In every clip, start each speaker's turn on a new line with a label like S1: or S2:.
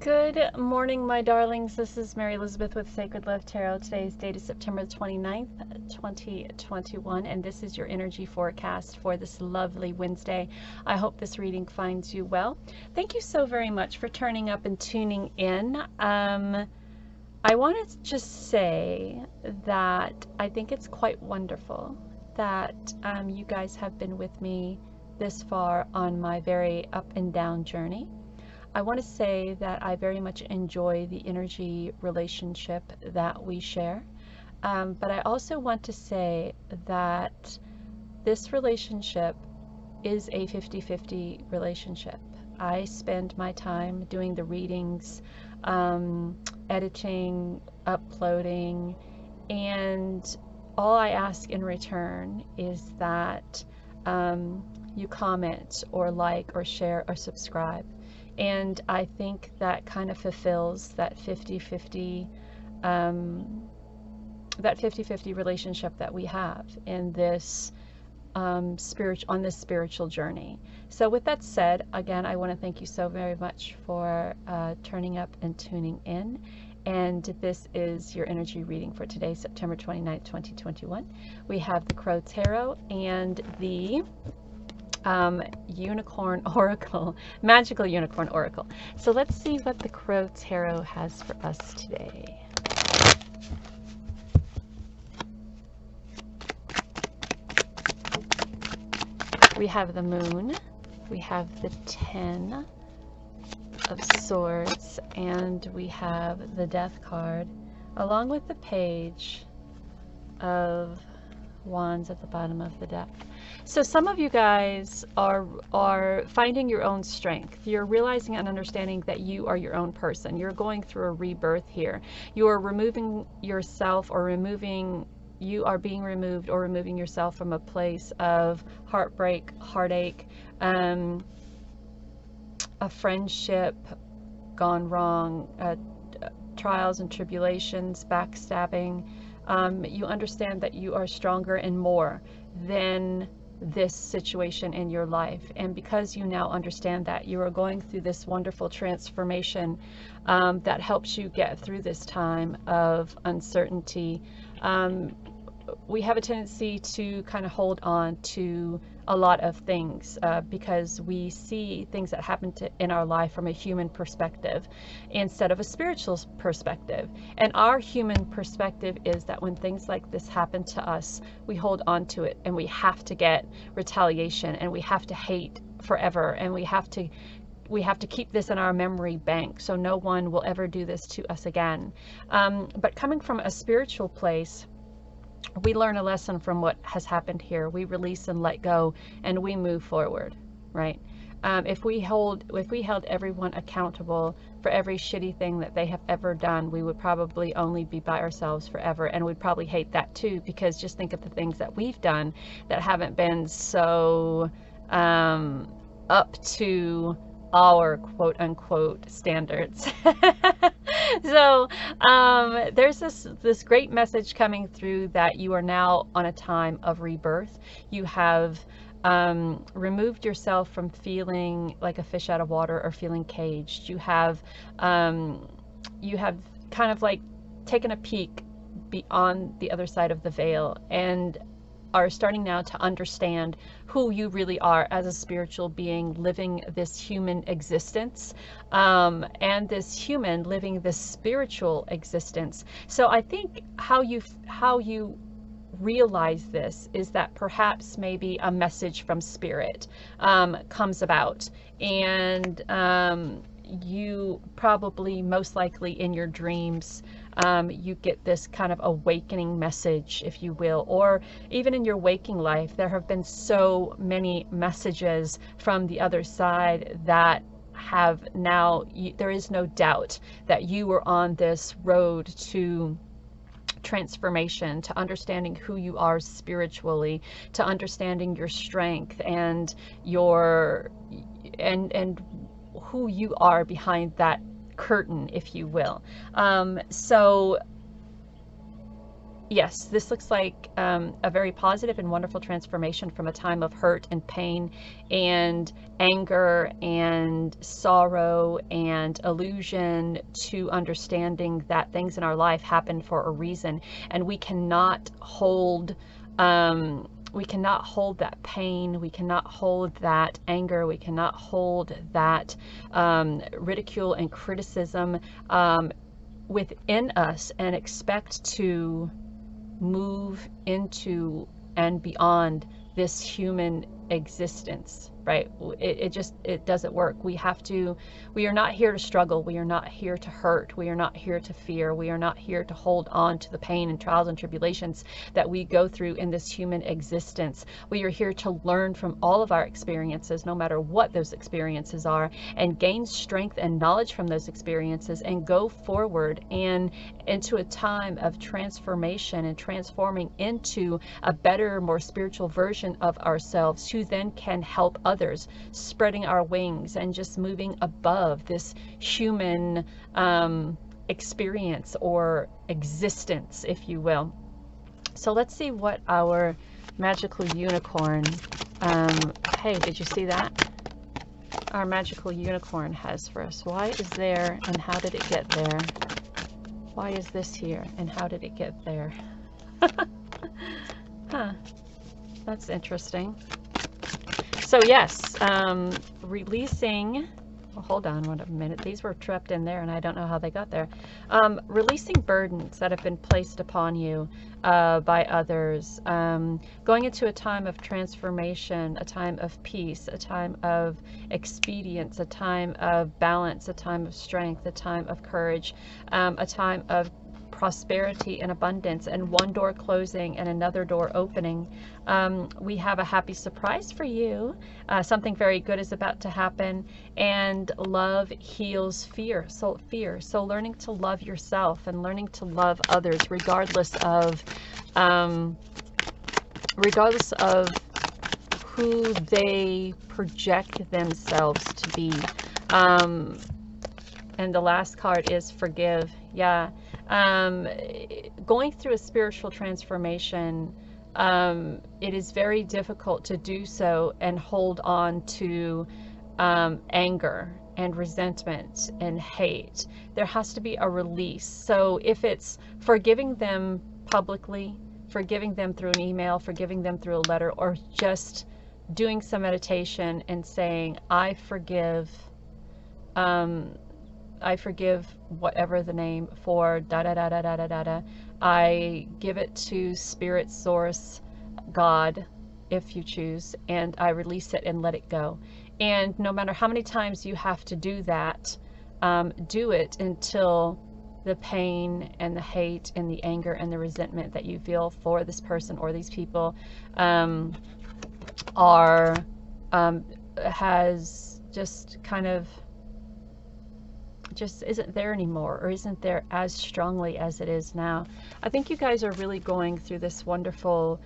S1: Good morning, my darlings. This is Mary Elizabeth with Sacred Love Tarot. Today's date is September 29th, 2021, and this is your energy forecast for this lovely Wednesday. I hope this reading finds you well. Thank you so very much for turning up and tuning in. I want to just say that I think it's quite wonderful that you guys have been with me this far on my very up and down journey. I want to say that I very much enjoy the energy relationship that we share, but I also want to say that this relationship is a 50-50 relationship. I spend my time doing the readings, editing, uploading, and all I ask in return is that you comment or like or share or subscribe. And I think that kind of fulfills that 50-50 relationship that we have in this spiritual journey. So with that said, again, I want to thank you so very much for turning up and tuning in. And this is your energy reading for today, September 29th, 2021. We have the Crow Tarot and the Unicorn Oracle, Magical Unicorn Oracle. So let's see what the Crow Tarot has for us today. We have the Moon, we have the 10 of Swords, and we have the Death card, along with the Page of Wands at the bottom of the deck. So some of you guys are finding your own strength. You're realizing and understanding that you are your own person. You're going through a rebirth here. You are removing yourself or you are being removed or removing yourself from a place of heartbreak, heartache, a friendship gone wrong, trials and tribulations, backstabbing. You understand that you are stronger and more than this situation in your life, and because you now understand that, you are going through this wonderful transformation that helps you get through this time of uncertainty. We have a tendency to kind of hold on to a lot of things because we see things that happen in our life from a human perspective instead of a spiritual perspective. And our human perspective is that when things like this happen to us, we hold on to it and we have to get retaliation and we have to hate forever, and we have to keep this in our memory bank so no one will ever do this to us again. But coming from a spiritual place, we learn a lesson from what has happened here. We release and let go, and we move forward, right? If we held everyone accountable for every shitty thing that they have ever done, we would probably only be by ourselves forever, and we'd probably hate that too, because just think of the things that we've done that haven't been so up to our quote-unquote standards. So there's this great message coming through that you are now on a time of rebirth. You have removed yourself from feeling like a fish out of water or feeling caged. You have kind of like taken a peek beyond the other side of the veil and are starting now to understand who you really are as a spiritual being living this human existence, and this human living this spiritual existence. So I think how you realize this is that perhaps maybe a message from spirit comes about, and you probably most likely in your dreams you get this kind of awakening message, if you will, or even in your waking life, there have been so many messages from the other side that have now, there is no doubt that you were on this road to transformation, to understanding who you are spiritually, to understanding your strength and and who you are behind that curtain, if you will. So yes, this looks like a very positive and wonderful transformation from a time of hurt and pain and anger and sorrow and illusion to understanding that things in our life happen for a reason, and we cannot hold that pain, we cannot hold that anger, we cannot hold that ridicule and criticism within us and expect to move into and beyond this human existence, right? It doesn't work. We are not here to struggle. We are not here to hurt. We are not here to fear. We are not here to hold on to the pain and trials and tribulations that we go through in this human existence. We are here to learn from all of our experiences, no matter what those experiences are, and gain strength and knowledge from those experiences and go forward and into a time of transformation and transforming into a better, more spiritual version of ourselves, who then can help others, spreading our wings and just moving above this human experience or existence, if you will. So let's see what our magical unicorn, hey, did you see that? Our magical unicorn has for us. Why is there and how did it get there? Why is this here and how did it get there? Huh, that's interesting. So yes, releasing, well, hold on one minute, these were trapped in there and I don't know how they got there. Releasing burdens that have been placed upon you by others, going into a time of transformation, a time of peace, a time of expedience, a time of balance, a time of strength, a time of courage, a time of prosperity and abundance, and one door closing and another door opening. We have a happy surprise for you. Something very good is about to happen, and love heals fear. So learning to love yourself and learning to love others, regardless of who they project themselves to be. And the last card is forgive. Yeah. Going through a spiritual transformation, it is very difficult to do so and hold on to anger and resentment and hate. There has to be a release. So if it's forgiving them publicly, forgiving them through an email, forgiving them through a letter, or just doing some meditation and saying, I forgive whatever the name for da da da da da da da da. I give it to Spirit, Source, God, if you choose, and I release it and let it go. And no matter how many times you have to do that, do it until the pain and the hate and the anger and the resentment that you feel for this person or these people has just kind of just isn't there anymore, or isn't there as strongly as it is now. I think you guys are really going through this wonderful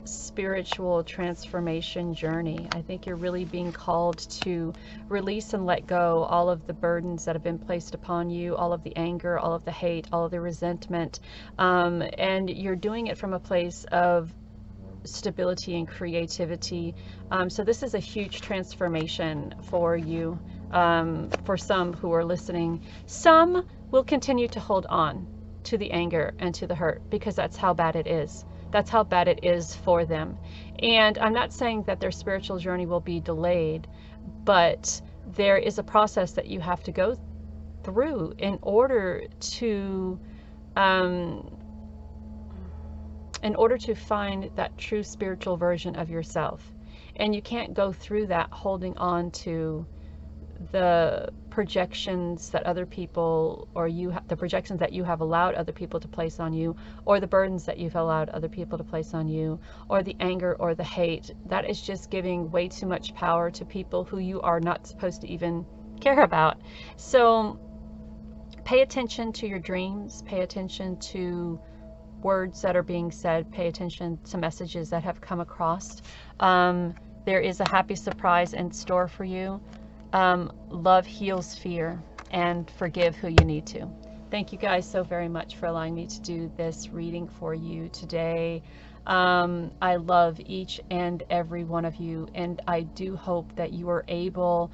S1: spiritual transformation journey. I think you're really being called to release and let go all of the burdens that have been placed upon you, all of the anger, all of the hate, all of the resentment, and you're doing it from a place of stability and creativity. So this is a huge transformation for you. For some who are listening, some will continue to hold on to the anger and to the hurt because that's how bad it is. That's how bad it is for them. And I'm not saying that their spiritual journey will be delayed, but there is a process that you have to go through in order to find that true spiritual version of yourself. And you can't go through that holding on to the projections that other people, or the projections that you have allowed other people to place on you, or the burdens that you've allowed other people to place on you, or the anger or the hate. That is just giving way too much power to people who you are not supposed to even care about. So pay attention to your dreams, pay attention to words that are being said, pay attention to messages that have come across. There is a happy surprise in store for you. Love heals fear, and forgive who you need to. Thank you guys so very much for allowing me to do this reading for you today. I love each and every one of you, and I do hope that you are able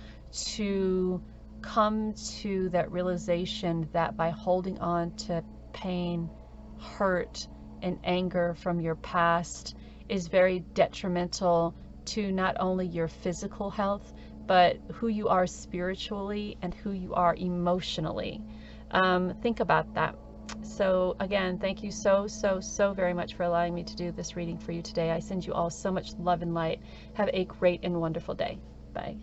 S1: to come to that realization that by holding on to pain, hurt, and anger from your past is very detrimental to not only your physical health, but who you are spiritually and who you are emotionally. Think about that. So again, thank you so very much for allowing me to do this reading for you today. I send you all so much love and light. Have a great and wonderful day. Bye.